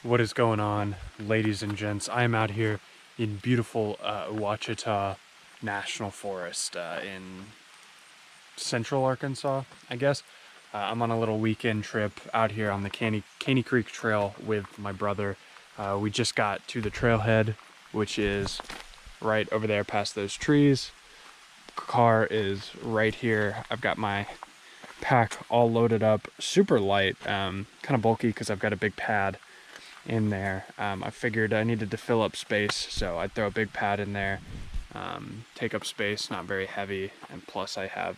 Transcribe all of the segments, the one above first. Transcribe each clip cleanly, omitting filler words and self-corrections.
What is going on, ladies and gents? I am out here in beautiful Ouachita National Forest in central Arkansas, I guess. I'm on a little weekend trip out here on the Caney Creek Trail with my brother. We just got to the trailhead, which is right over there past those trees. Car is right here. I've got my pack all loaded up, super light, kind of bulky because I've got a big pad in there. I figured I needed to fill up space, so I'd throw a big pad in there, take up space, not very heavy, and plus I have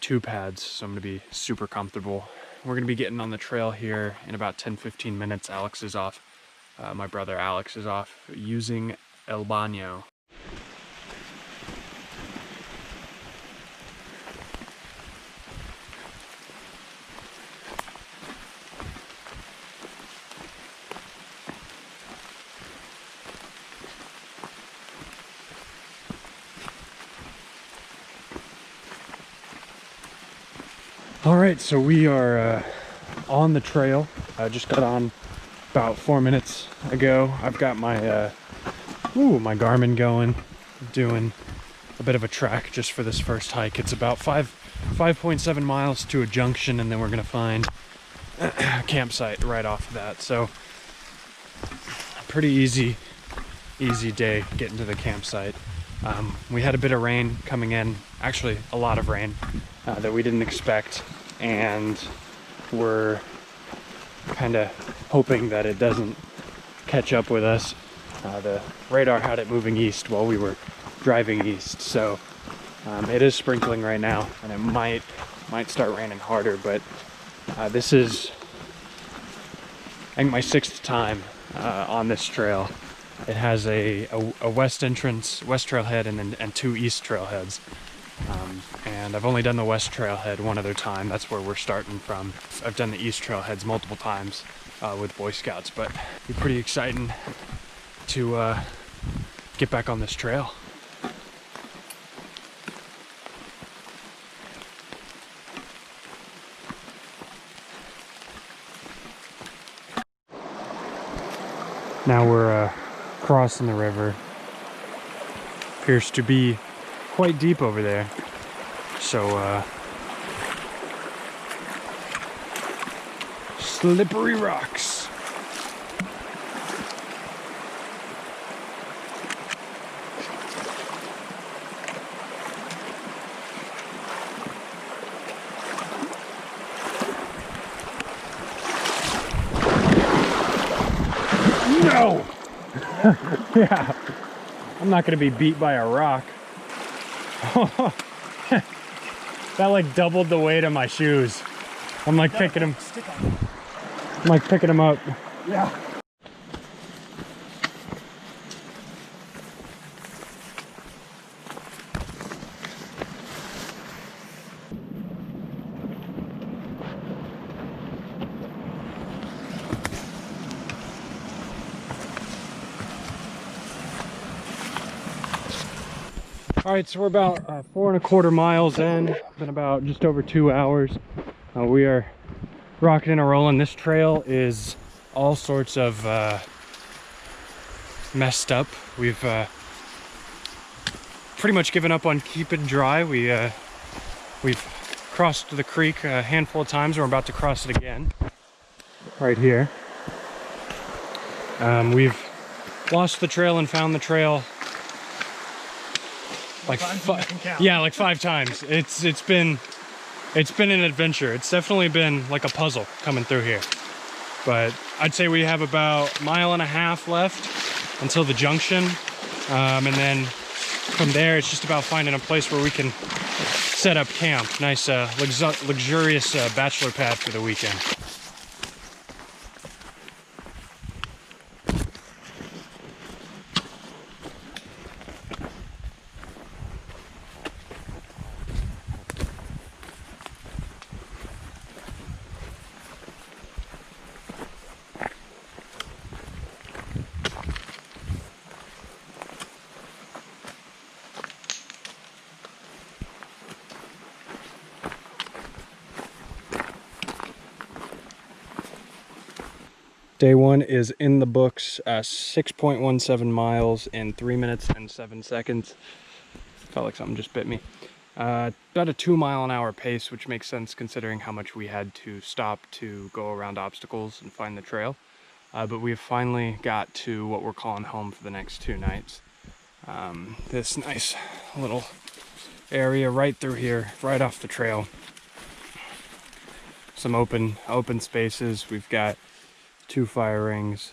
two pads, so I'm gonna be super comfortable. We're gonna be getting on the trail here in about 10-15 minutes. Alex is off, my brother Alex is off using El Baño. All right, so we are on the trail. I just got on about 4 minutes ago. I've got my my Garmin going, doing a bit of a trek just for this first hike. It's about 5.7 miles to a junction, and then we're gonna find a campsite right off of that. So pretty easy day getting to the campsite. We had a bit of rain coming in, actually a lot of rain that we didn't expect, and we're kind of hoping that it doesn't catch up with us. The radar had it moving east while we were driving east, so it is sprinkling right now, and it might start raining harder, but this is, I think, my 6th time on this trail. It has a west entrance, west trailhead, and 2 east trailheads. And I've only done the west trailhead one other time. That's where we're starting from. I've done the east trailheads multiple times with Boy Scouts, but it'd be pretty exciting to get back on this trail. Now we're crossing the river. Appears to be quite deep over there, so slippery rocks. No! Yeah, I'm not gonna be beat by a rock. That like doubled the weight of my shoes. I'm like picking them. I'm like picking them up. Yeah. All right, so we're about 4¼ miles in. Been about just over 2 hours. We are rocking and rolling. This trail is all sorts of messed up. We've pretty much given up on keeping dry. We've crossed the creek a handful of times. We're about to cross it again right here. We've lost the trail and found the trail like like 5 times. It's been an adventure. It's definitely been like a puzzle coming through here. But I'd say we have about 1.5 miles left until the junction, and then from there it's just about finding a place where we can set up camp. Nice luxurious bachelor pad for the weekend. Day one is in the books, 6.17 miles in 3 minutes and 7 seconds. Felt like something just bit me. About a 2-mile-an-hour pace, which makes sense considering how much we had to stop to go around obstacles and find the trail. But we've finally got to what we're calling home for the next 2 nights. This nice little area right through here, right off the trail. Some open spaces. We've got 2 fire rings.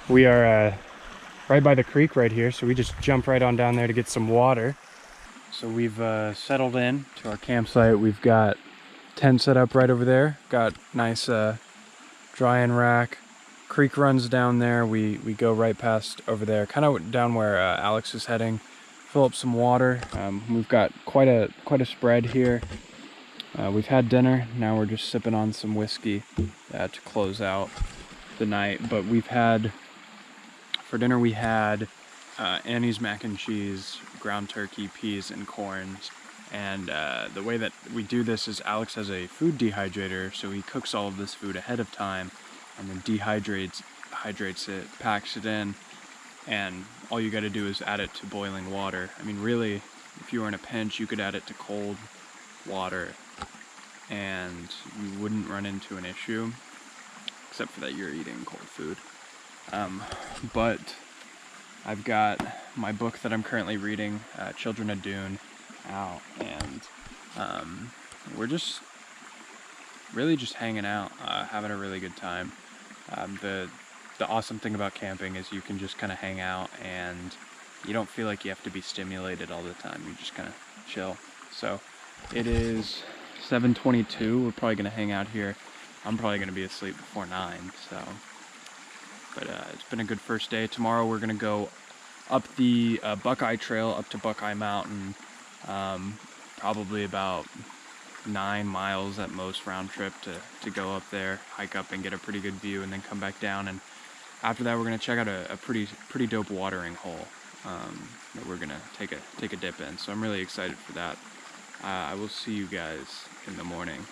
We are right by the creek right here, so we just jump right on down there to get some water. So we've settled in to our campsite. We've got tent set up right over there. Got nice drying rack. Creek runs down there. We go right past over there, kind of down where Alex is heading. Fill up some water. We've got quite a spread here. We've had dinner. Now we're just sipping on some whiskey to close out the night. But for dinner we had Annie's mac and cheese, ground turkey, peas, and corns. And the way that we do this is Alex has a food dehydrator, so he cooks all of this food ahead of time and then hydrates it, packs it in, and all you got to do is add it to boiling water. I mean, really, if you were in a pinch, you could add it to cold water and you wouldn't run into an issue, except for that you're eating cold food. But I've got my book that I'm currently reading, Children of Dune, out, and we're just really just hanging out, having a really good time. The awesome thing about camping is you can just kind of hang out and you don't feel like you have to be stimulated all the time. You just kind of chill. So it is 7:22. We're probably going to hang out here. I'm probably going to be asleep before 9. So, but it's been a good first day. Tomorrow we're going to go up the BUCKEYE Trail up to BUCKEYE Mountain. Probably about 9 miles at most round trip to go up there, hike up and get a pretty good view, and then come back down. And after that we're going to check out a pretty dope watering hole that we're going to take a dip in. So I'm really excited for that. I will see you guys in the morning.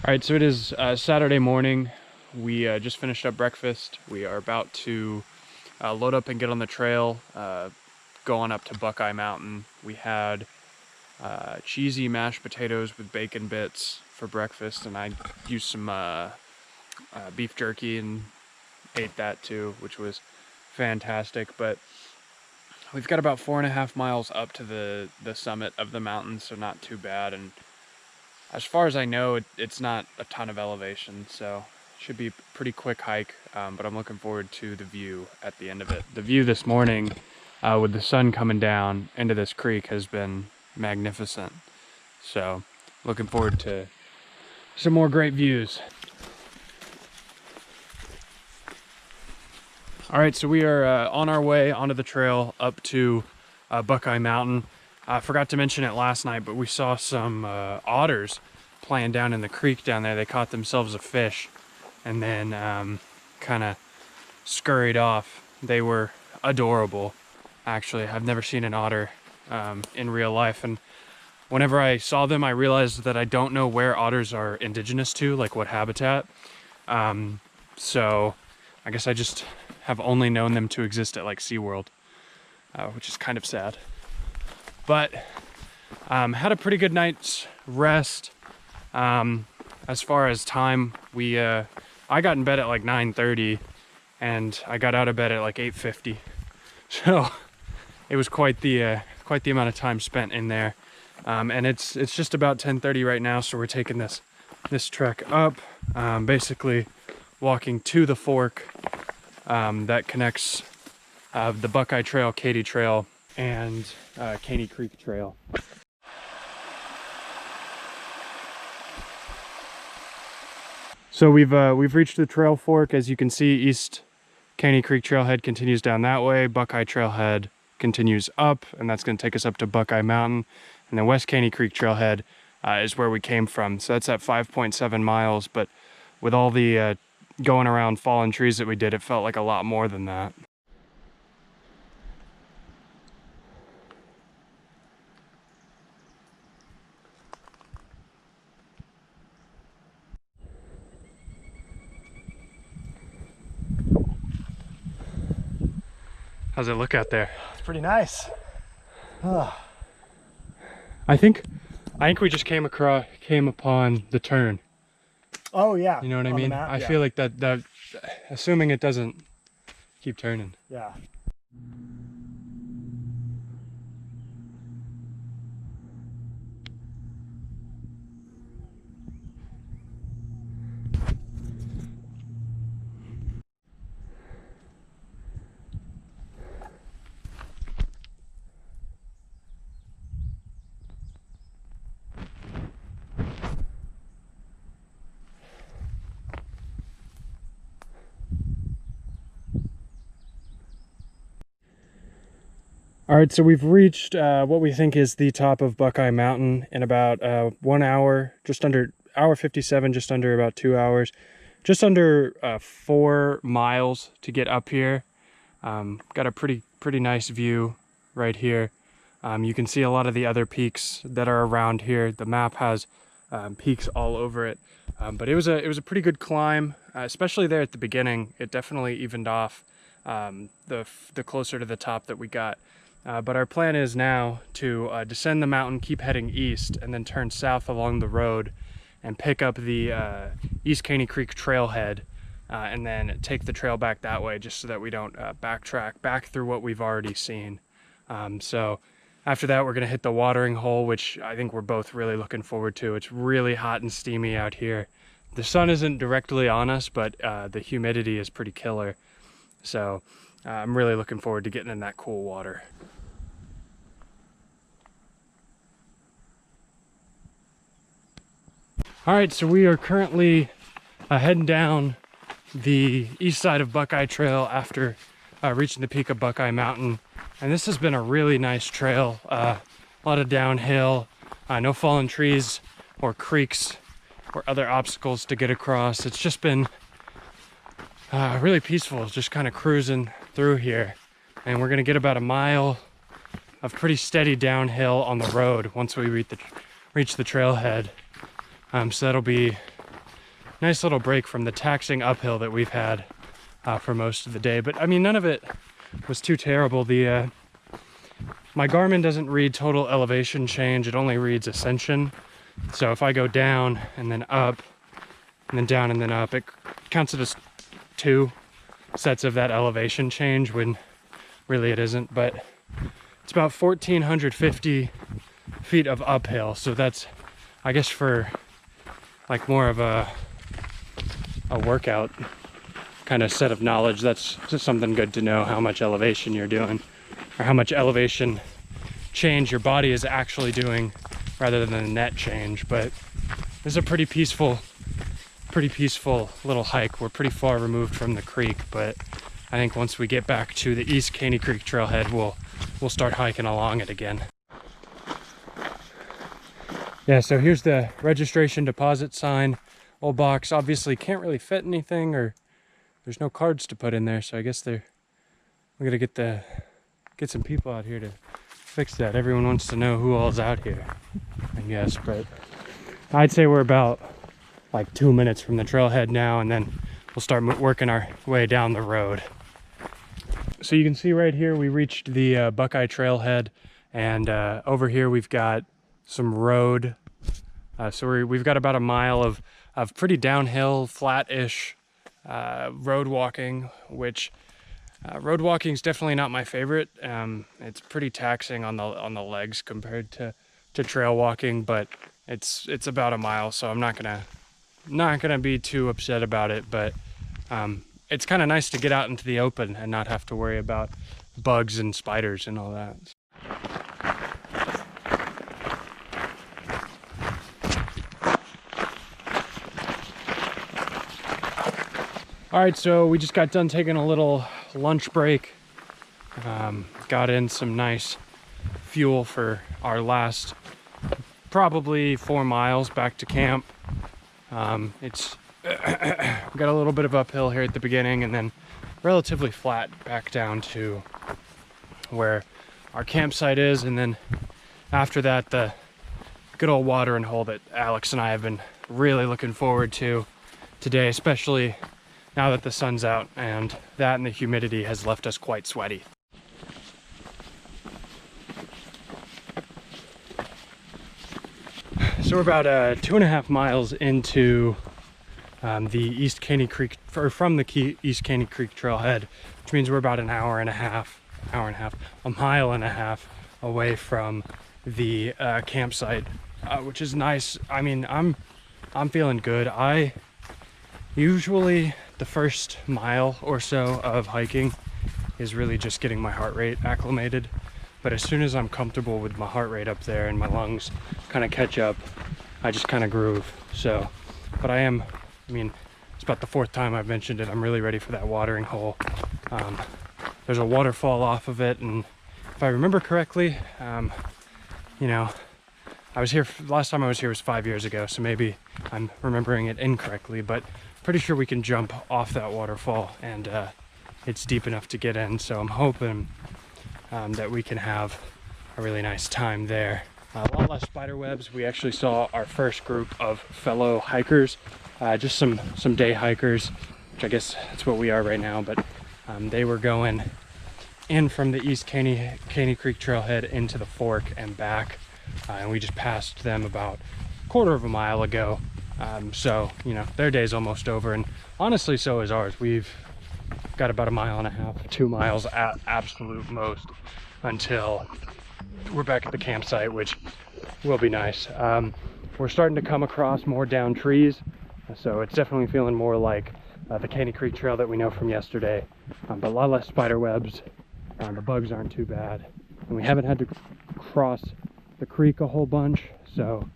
Alright, so it is Saturday morning. We just finished up breakfast. We are about to load up and get on the trail, going up to BUCKEYE Mountain. We had cheesy mashed potatoes with bacon bits for breakfast, and I used some beef jerky and ate that too, which was fantastic. But we've got about 4.5 miles up to the summit of the mountain, so not too bad. And as far as I know, it's not a ton of elevation, so it should be a pretty quick hike, but I'm looking forward to the view at the end of it. The view this morning, with the sun coming down into this creek, has been magnificent. So, looking forward to some more great views. Alright, so we are on our way onto the trail up to BUCKEYE Mountain. I forgot to mention it last night, but we saw some otters playing down in the creek down there. They caught themselves a fish and then kind of scurried off. They were adorable, actually. I've never seen an otter in real life, and whenever I saw them, I realized that I don't know where otters are indigenous to, like what habitat. So I guess I just have only known them to exist at like SeaWorld, which is kind of sad. But had a pretty good night's rest. As far as time, I got in bed at like 9:30, and I got out of bed at like 8:50. So it was quite the amount of time spent in there. And it's just about 10:30 right now, so we're taking this trek up, basically walking to the fork that connects the BUCKEYE Trail, Katy Trail, and Caney Creek Trail. So we've reached the trail fork. As you can see, East Caney Creek Trailhead continues down that way. BUCKEYE Trailhead continues up, and that's going to take us up to BUCKEYE Mountain. And then West Caney Creek Trailhead is where we came from. So that's at 5.7 miles, but with all the going around fallen trees that we did, it felt like a lot more than that. How's it look out there? It's pretty nice. I think we just came upon the turn. Oh yeah. You know what I mean? I yeah. feel like that assuming it doesn't keep turning. Yeah. All right, so we've reached what we think is the top of Buckeye Mountain in about 1 hour, just under hour 57, just under about 2 hours, just under 4 miles to get up here. Got a pretty nice view right here. You can see a lot of the other peaks that are around here. The map has peaks all over it, but it was a pretty good climb, especially there at the beginning. It definitely evened off the closer to the top that we got. But our plan is now to descend the mountain, keep heading east, and then turn south along the road and pick up the East Caney Creek trailhead, and then take the trail back that way, just so that we don't backtrack back through what we've already seen. So after that, we're going to hit the watering hole, which I think we're both really looking forward to. It's really hot and steamy out here. The sun isn't directly on us, but the humidity is pretty killer. So I'm really looking forward to getting in that cool water. All right, so we are currently heading down the east side of Buckeye Trail after reaching the peak of Buckeye Mountain. And this has been a really nice trail, a lot of downhill, no fallen trees or creeks or other obstacles to get across. It's just been really peaceful, just kind of cruising through here. And we're gonna get about a mile of pretty steady downhill on the road once we reach the trailhead. So that'll be a nice little break from the taxing uphill that we've had for most of the day. But I mean, none of it was too terrible. My Garmin doesn't read total elevation change, it only reads ascension. So if I go down and then up and then down and then up, it counts it as 2 sets of that elevation change, when really it isn't. But it's about 1,450 feet of uphill, so that's, I guess, for like more of a workout kind of set of knowledge, that's just something good to know, how much elevation you're doing, or how much elevation change your body is actually doing rather than the net change. But this is a pretty peaceful little hike. We're pretty far removed from the creek, but I think once we get back to the East Caney Creek trailhead, we'll start hiking along it again. Yeah, so here's the registration deposit sign. Old box obviously can't really fit anything, or there's no cards to put in there, so I guess we're gonna get some people out here to fix that. Everyone wants to know who all's out here, I guess. But I'd say we're about like 2 minutes from the trailhead now, and then we'll start working our way down the road. So you can see right here we reached the Buckeye trailhead, and over here we've got some road. So we've got about a mile of pretty downhill, flat-ish road walking, which road walking is definitely not my favorite. It's pretty taxing on the legs compared to trail walking, but it's about a mile, so I'm not gonna be too upset about it. But it's kind of nice to get out into the open and not have to worry about bugs and spiders and all that. All right, so we just got done taking a little lunch break. Got in some nice fuel for our last probably 4 miles back to camp. It's we got a little bit of uphill here at the beginning, and then relatively flat back down to where our campsite is, and then after that the good old watering hole that Alex and I have been really looking forward to today, especially now that the sun's out, and the humidity has left us quite sweaty. So we're about 2.5 miles into the East Caney Creek, or from the East Caney Creek Trailhead, which means we're about an hour and a half, a mile and a half away from the campsite, which is nice. I mean, I'm feeling good. I usually, the first mile or so of hiking is really just getting my heart rate acclimated. But as soon as I'm comfortable with my heart rate up there and my lungs kind of catch up, I just kind of groove. So, but I mean, it's about the 4th time I've mentioned it. I'm really ready for that watering hole. There's a waterfall off of it, and if I remember correctly, you know, I was here, last time I was here was 5 years ago, so maybe I'm remembering it incorrectly, but pretty sure we can jump off that waterfall, and it's deep enough to get in, so I'm hoping that we can have a really nice time there. A lot less spider webs. We actually saw our first group of fellow hikers, just some day hikers, which I guess that's what we are right now, but they were going in from the East Caney Creek Trailhead into the Fork and back, and we just passed them about a quarter of a mile ago. So, you know, their day's almost over, and honestly, so is ours. We've got about 1.5 miles, 2 miles at absolute most until we're back at the campsite, which will be nice. We're starting to come across more down trees, so it's definitely feeling more like the Caney Creek Trail that we know from yesterday, but a lot less spider webs. The bugs aren't too bad, and we haven't had to cross the creek a whole bunch, so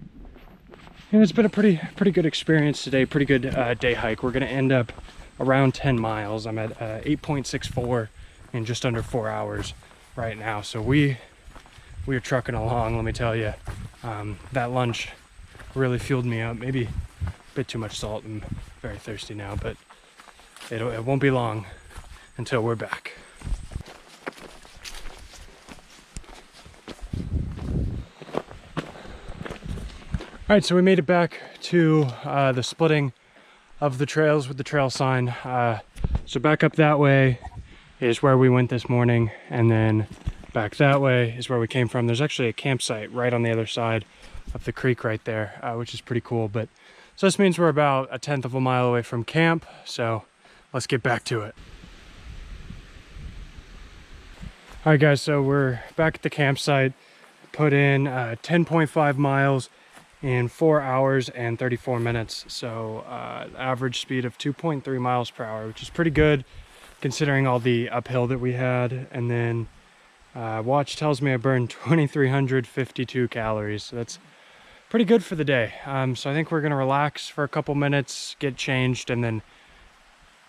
it's been a pretty good experience today. Pretty good day hike. We're gonna end up around 10 miles. I'm at 8.64 in just under 4 hours right now, so we are trucking along. Let me tell you, that lunch really fueled me up. Maybe a bit too much salt. I'm very thirsty now, but it won't be long until we're back. All right, so we made it back to the splitting of the trails with the trail sign. So back up that way is where we went this morning, and then back that way is where we came from. There's actually a campsite right on the other side of the creek right there, which is pretty cool. But so this means we're about 1/10 of a mile away from camp, so let's get back to it. All right, guys, so we're back at the campsite. Put in 10.5 miles in 4 hours and 34 minutes. So average speed of 2.3 miles per hour, which is pretty good considering all the uphill that we had. And then watch tells me I burned 2,352 calories. So that's pretty good for the day. So I think we're gonna relax for a couple minutes, get changed, and then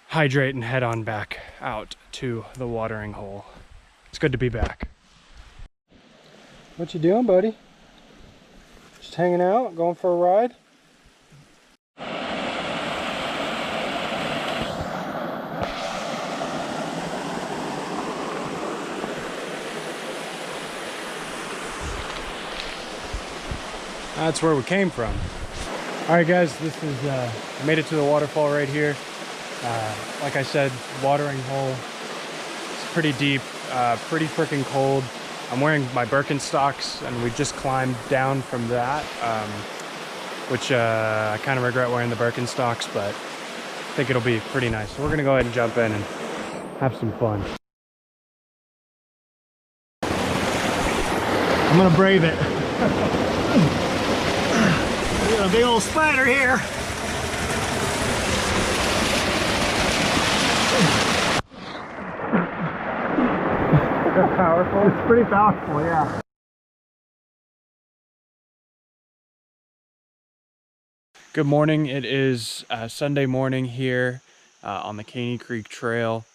hydrate and head on back out to the watering hole. It's good to be back. What you doing, buddy? Just hanging out, going for a ride? That's where we came from. All right, guys, this is I made it to the waterfall right here. Like I said, watering hole. It's pretty deep, pretty freaking cold. I'm wearing my Birkenstocks, and we just climbed down from that, which I kind of regret wearing the Birkenstocks, but I think it'll be pretty nice. So we're gonna go ahead and jump in and have some fun. I'm gonna brave it. We got a big old spider here. Powerful. It's pretty powerful, yeah. Good morning. It is Sunday morning here on the Caney Creek Trail.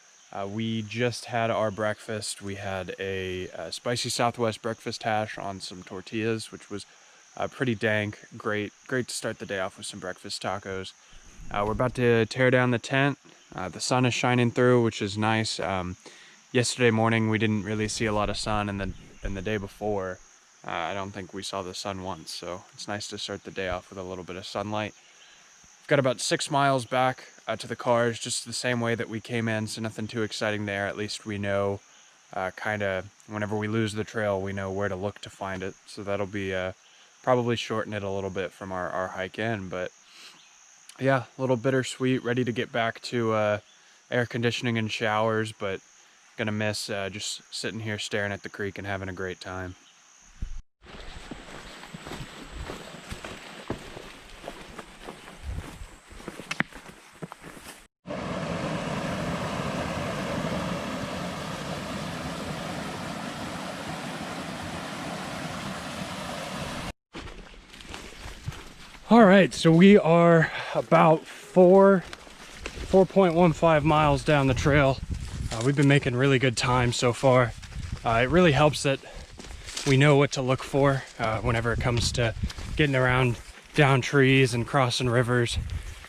We just had our breakfast. We had a spicy Southwest breakfast hash on some tortillas, which was pretty dank. Great to start the day off with some breakfast tacos. We're about to tear down the tent. The sun is shining through, which is nice. Yesterday morning we didn't really see a lot of sun, and the day before I don't think we saw the sun once, so it's nice to start the day off with a little bit of sunlight. We've got about 6 miles back to the cars, just the same way that we came in, so nothing too exciting there. At least we know kind of whenever we lose the trail, we know where to look to find it, so that'll be probably shorten it a little bit from our hike in. But yeah, a little bittersweet, ready to get back to air conditioning and showers, but gonna miss just sitting here staring at the creek and having a great time. All right, so we are about 4.15 miles down the trail. We've been making really good time so far. It really helps that we know what to look for whenever it comes to getting around down trees and crossing rivers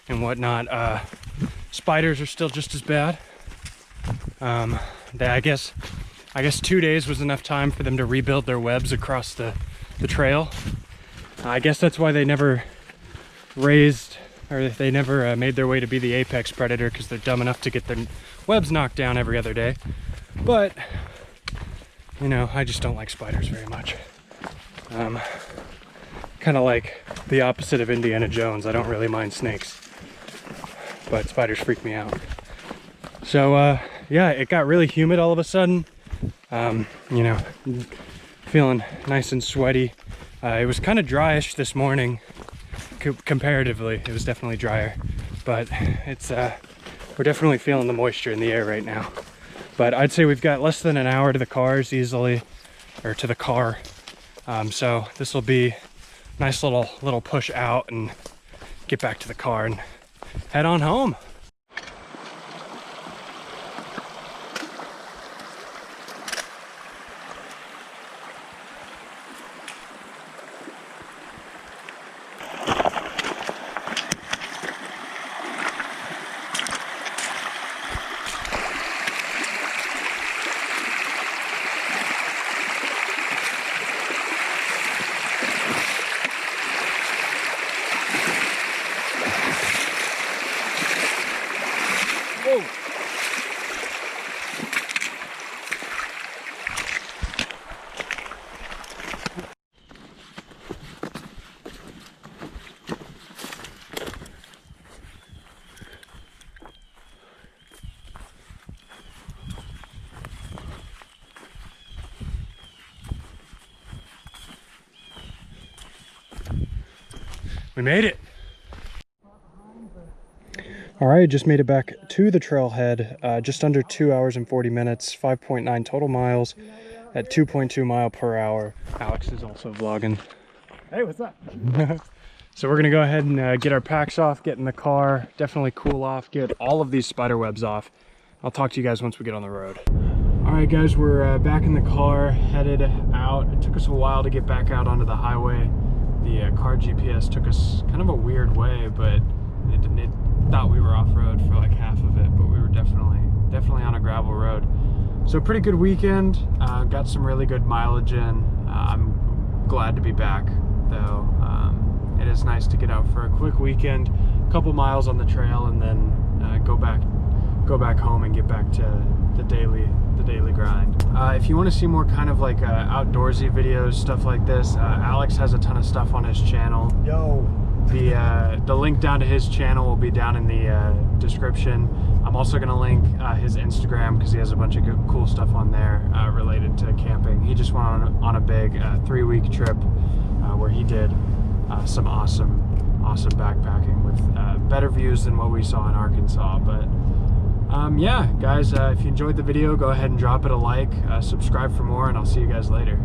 and whatnot. Spiders are still just as bad. I guess 2 days was enough time for them to rebuild their webs across the trail. I guess that's why they never raised, or they never made their way to be the apex predator, because they're dumb enough to get their webs knocked down every other day. But you know, I just don't like spiders very much. Kind of like the opposite of Indiana Jones. I don't really mind snakes, but spiders freak me out. So yeah, it got really humid all of a sudden. You know, feeling nice and sweaty. It was kind of dryish this morning. Comparatively, it was definitely drier, but it's we're definitely feeling the moisture in the air right now. But I'd say we've got less than an hour to the cars easily, or to the car. So this will be a nice little push out and get back to the car and head on home. Whoa. We made it. All right, just made it back to the trailhead, just under 2 hours and 40 minutes, 5.9 total miles at 2.2 mile per hour. Alex is also vlogging. Hey, what's up? So we're gonna go ahead and get our packs off, get in the car, definitely cool off, get all of these spider webs off. I'll talk to you guys once we get on the road. All right, guys, we're back in the car, headed out. It took us a while to get back out onto the highway. The car GPS took us kind of a weird way, but it thought we were off-road for like half of it, but we were definitely on a gravel road. So pretty good weekend. Got some really good mileage in. I'm glad to be back, though. It is nice to get out for a quick weekend, a couple miles on the trail, and then go back home and get back to the daily grind. If you want to see more kind of like outdoorsy videos, stuff like this, Alex has a ton of stuff on his channel. Yo. The link down to his channel will be down in the description. I'm also going to link his Instagram, because he has a bunch of good, cool stuff on there related to camping. He just went on a big 3-week trip where he did some awesome backpacking with better views than what we saw in Arkansas. But yeah, guys, if you enjoyed the video, go ahead and drop it a like, subscribe for more, and I'll see you guys later.